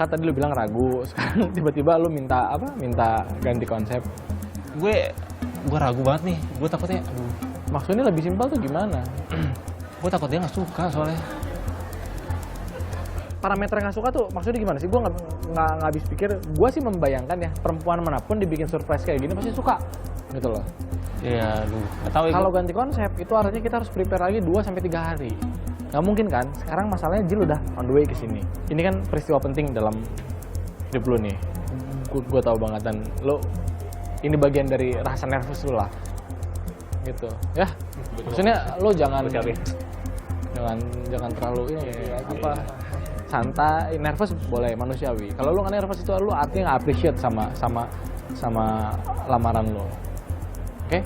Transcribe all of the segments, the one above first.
kan tadi lu bilang ragu, sekarang tiba-tiba lu minta apa? Minta ganti konsep. Gue ragu banget nih. Gue takutnya, aduh. Maksudnya lebih simpel tuh gimana? Gue takut dia nggak suka soalnya. Parameter yang nggak suka tuh maksudnya gimana sih? Gue nggak habis pikir. Gue sih membayangkan ya perempuan manapun dibikin surprise kayak gini pasti suka, gitu loh. Iya, aduh. Nggak tahu ya. Kalau ganti konsep itu artinya kita harus prepare lagi 2-3 hari. Nggak mungkin kan? Sekarang masalahnya Jill udah on the way ke sini. Ini kan peristiwa penting dalam hidup lu nih. Gue tahu banget dan lo ini bagian dari rasa nervous lu lah. Gitu. Ya. Maksudnya lo jangan terlalu ini apa santai, nervous boleh manusiawi. Kalau lu nggak nervous itu lu artinya nggak appreciate sama lamaran lo. Oke?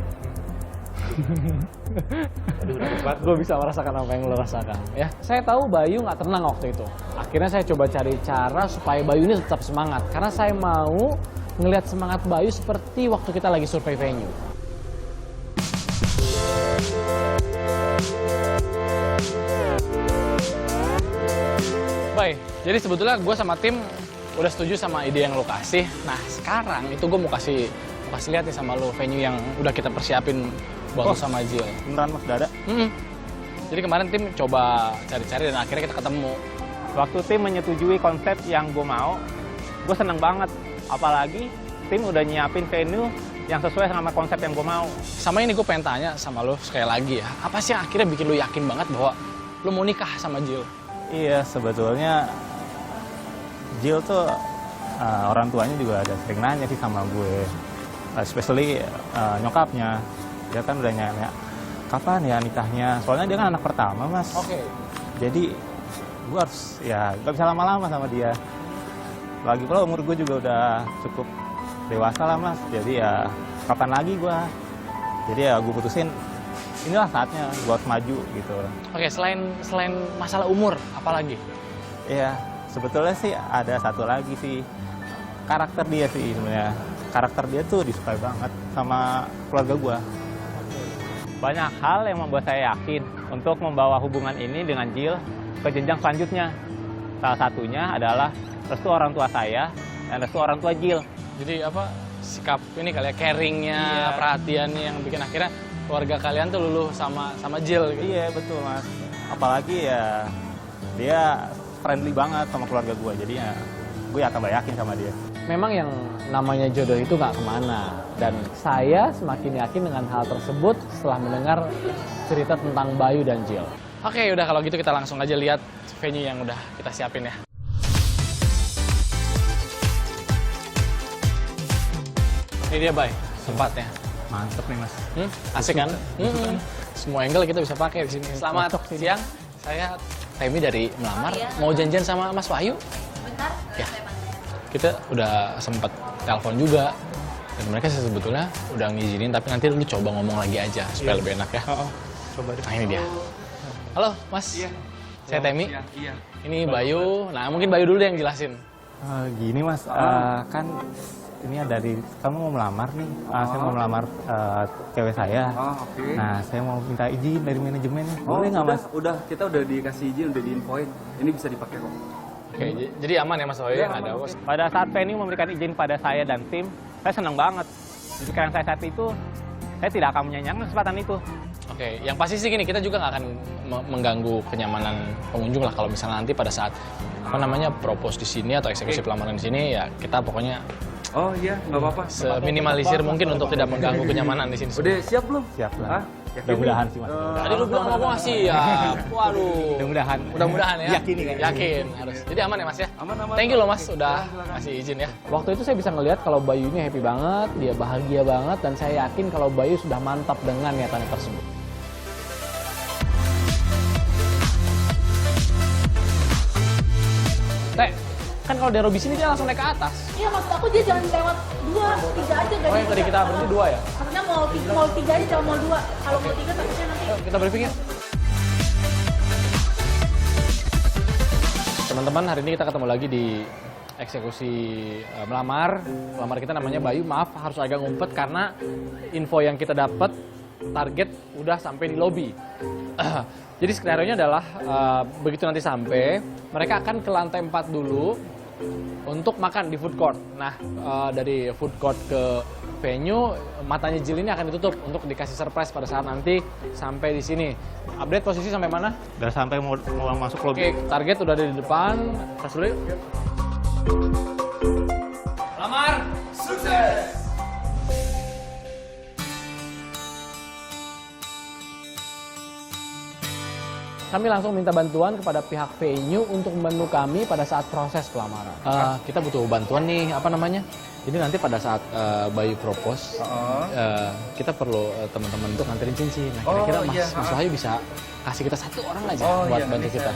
Gue bisa merasakan apa yang lo rasakan. Ya, saya tahu Bayu nggak tenang waktu itu. Akhirnya saya coba cari cara supaya Bayu ini tetap semangat. Karena saya mau ngelihat semangat Bayu seperti waktu kita lagi survei venue. Baik, jadi sebetulnya gue sama tim udah setuju sama ide yang lo kasih. Nah, sekarang itu gue mau kasih lihat nih sama lo venue yang udah kita persiapin buat lo sama Jill. Beneran Mas, udah ada? Jadi kemarin tim coba cari-cari dan akhirnya kita ketemu. Waktu tim menyetujui konsep yang gue mau, gue seneng banget. Apalagi tim udah nyiapin venue yang sesuai sama konsep yang gue mau. Sama ini gue pengen tanya sama lo sekali lagi ya. Apa sih yang akhirnya bikin lo yakin banget bahwa lo mau nikah sama Jill? Iya, sebetulnya Jill tuh orang tuanya juga ada sering nanya sih sama gue. Especially nyokapnya. Dia kan udah nanya, kapan ya nikahnya? Soalnya dia kan anak pertama, Mas. Oke. Jadi gue harus, ya gak bisa lama-lama sama dia. Lagi pula umur gue juga udah cukup dewasa lah, Mas. Jadi ya kapan lagi gue? Jadi ya gue putusin, inilah saatnya gue harus maju gitu. Oke, selain masalah umur, apa lagi? Iya, sebetulnya sih ada satu lagi sih. Karakter dia sih sebenarnya. Karakter dia tuh disukai banget sama keluarga gue. Banyak hal yang membuat saya yakin untuk membawa hubungan ini dengan Jill ke jenjang selanjutnya. Salah satunya adalah restu orang tua saya dan restu orang tua Jill. Jadi apa sikap ini kali ya, caringnya, perhatiannya yang bikin akhirnya keluarga kalian tuh luluh sama Jill gitu. Iya betul Mas. Apalagi ya dia friendly banget sama keluarga gue. Jadi ya gue akan yakin sama dia. Memang yang namanya jodoh itu nggak kemana. Dan saya semakin yakin dengan hal tersebut setelah mendengar cerita tentang Bayu dan Jill. Oke, udah kalau gitu kita langsung aja lihat venue yang udah kita siapin ya. Ini dia, Bay, tempatnya. Mantep nih Mas. Asik kan? Semua angle kita bisa pakai di sini. Selamat siang. Saya Temi dari Melamar. Mau janjian sama Mas Wahyu? Bentar, Ya. Kita udah sempat telepon juga. Dan mereka sebetulnya udah ngizinin, tapi nanti lu coba ngomong lagi aja supaya lebih enak ya. Coba deh. Nah ini dia. Halo Mas. Iya. Saya Temi. Iya. Ini Bayu. Nah mungkin Bayu dulu deh yang jelasin. Gini Mas, kan ini dari kamu mau melamar nih. Saya mau melamar cewek saya. Oke. Nah, saya mau minta izin dari manajemen. Boleh nggak Mas? Udah, kita udah dikasih izin, udah diinfoin. Ini bisa dipakai kok. Oke, jadi aman ya Mas Bayu, nggak ada bos. Pada saat venue memberikan izin pada saya dan tim, saya senang banget. Di pikiran saya saat itu, saya tidak akan menyanyikan kesempatan itu. Oke, yang pasti sih gini, kita juga nggak akan mengganggu kenyamanan pengunjung lah kalau misalnya nanti pada saat apa namanya propose di sini atau eksekusi pelamaran di sini ya kita pokoknya Oh iya, nggak apa-apa. seminimalisir mungkin untuk tidak mengganggu kenyamanan di sini. Udah siap belum? Siap lah. Hah? Yakin Mudah-mudahan nih? sih Mas. Tadi lu bilang ngomong siap. Waduh. Mudah-mudahan. Mudah-mudahan ya. Yakin nih. Yakin harus. Jadi aman ya Mas ya? Aman. Thank you loh Mas Oke, udah silakan. kasih izin ya. Waktu itu saya bisa ngelihat kalau Bayu ini happy banget, dia bahagia banget dan saya yakin kalau Bayu sudah mantap dengan niatannya tersebut. Teh, kan kalau dari sini dia langsung naik ke atas. Iya, maksud aku dia jangan lewat 2, 3 aja. Oh yang tadi kita berhenti 2 ya? Maksudnya mau 3 aja, jangan mau 2. Kalau mau 3 takutnya nanti. Yuk, kita berpikir. Teman-teman, hari ini kita ketemu lagi di eksekusi melamar. Melamar kita namanya Bayu. Maaf, harus agak ngumpet karena info yang kita dapat target udah sampai di lobi. Jadi skenario-nya adalah begitu nanti sampai, mereka akan ke lantai 4 dulu untuk makan di food court. Nah, dari food court ke venue, matanya Jill ini akan ditutup untuk dikasih surprise pada saat nanti sampai di sini. Update posisi sampai mana? Udah sampai mau masuk lobby. Oke, target udah ada di depan. Tas dulu yuk. Lamar, sukses! Kami langsung minta bantuan kepada pihak venue untuk membantu kami pada saat proses pelamaran. Kita butuh bantuan nih, apa namanya? Jadi nanti pada saat Bayu propose, kita perlu teman-teman untuk nganterin cincin. Nah, kira-kira Mas Wahyu bisa kasih kita satu orang aja buat bantu kita.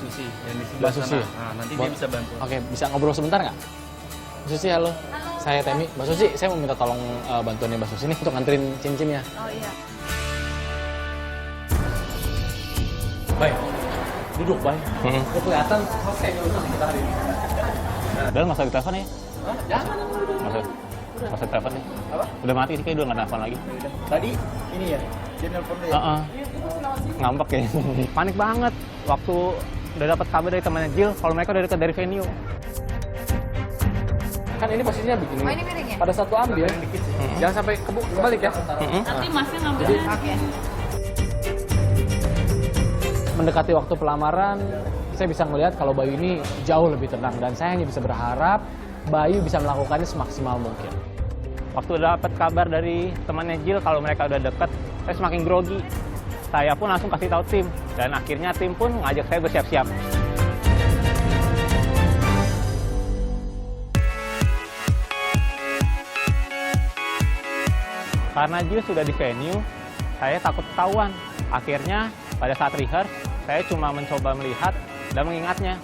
Susi yang di sebelah Mbak Susi. sana. Nah, nanti dia bisa bantu. Oke, bisa ngobrol sebentar nggak? Mbak Susi, halo. Saya Temi. Mbak Susi, saya mau minta tolong bantuannya Mbak Susi nih untuk nganterin cincinnya. Oh iya. Baik, duduk Bay. Lu kelihatan oke kita hari ini. Udah nggak usah ditelepon ya? Jangan. Nggak usah telepon nih. Apa? Udah mati sih, kayak udah nggak telepon lagi. Tadi ini ya, dia nelfon lu ya. Ngambek ya. Panik banget waktu udah dapat kabar dari temannya Jill kalau mereka udah dekat dari venue. Kan ini posisinya begini. Oh, ini miringnya? Pada satu ambil, jangan sampai kebalik ya. Nanti masnya ngambilnya. Oke. Mendekati waktu pelamaran, saya bisa melihat kalau Bayu ini jauh lebih tenang dan saya hanya bisa berharap Bayu bisa melakukannya semaksimal mungkin. Waktu udah dapat kabar dari temannya Jill kalau mereka udah deket, saya semakin grogi. Saya pun langsung kasih tahu tim dan akhirnya tim pun ngajak saya bersiap-siap. Karena Jill sudah di venue, saya takut ketahuan. Akhirnya pada saat rehearse, saya cuma mencoba melihat dan mengingatnya.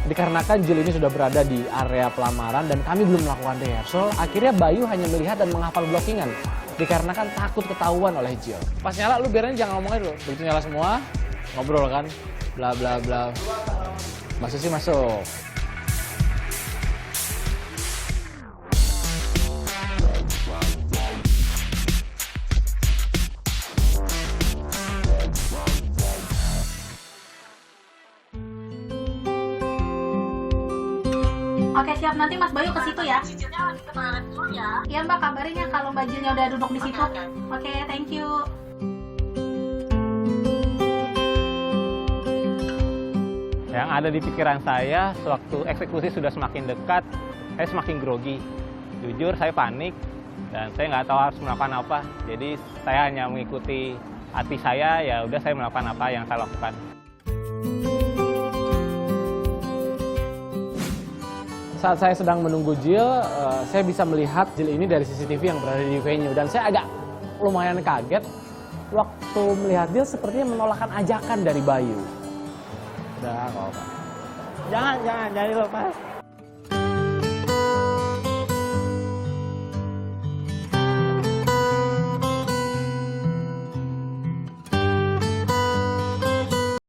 Dikarenakan Jill ini sudah berada di area pelamaran dan kami belum melakukan rehearsal, akhirnya Bayu hanya melihat dan menghafal blockingan. Dikarenakan takut ketahuan oleh Jill. Pas nyala, lu biarin jangan ngomongin dulu. Begitu nyala semua, ngobrol kan, bla bla bla. Mbak Susi masuk. Oke siap, nanti Mas Bayu ke situ ya. Cincinnya lagi ke toilet dulu ya. Iya Mbak, kabarin ya kalau Mbak Jilnya udah duduk di situ. Oke, thank you. Yang ada di pikiran saya, sewaktu eksekusi sudah semakin dekat, saya semakin grogi. Jujur, saya panik dan saya nggak tahu harus melakukan apa. Jadi saya hanya mengikuti hati saya, ya udah saya melakukan apa yang saya lakukan. Saat saya sedang menunggu Jill, saya bisa melihat Jill ini dari CCTV yang berada di venue. Dan saya agak lumayan kaget waktu melihat Jill sepertinya menolakkan ajakan dari Bayu. Udah, nggak apa-apa. Jangan dilepas.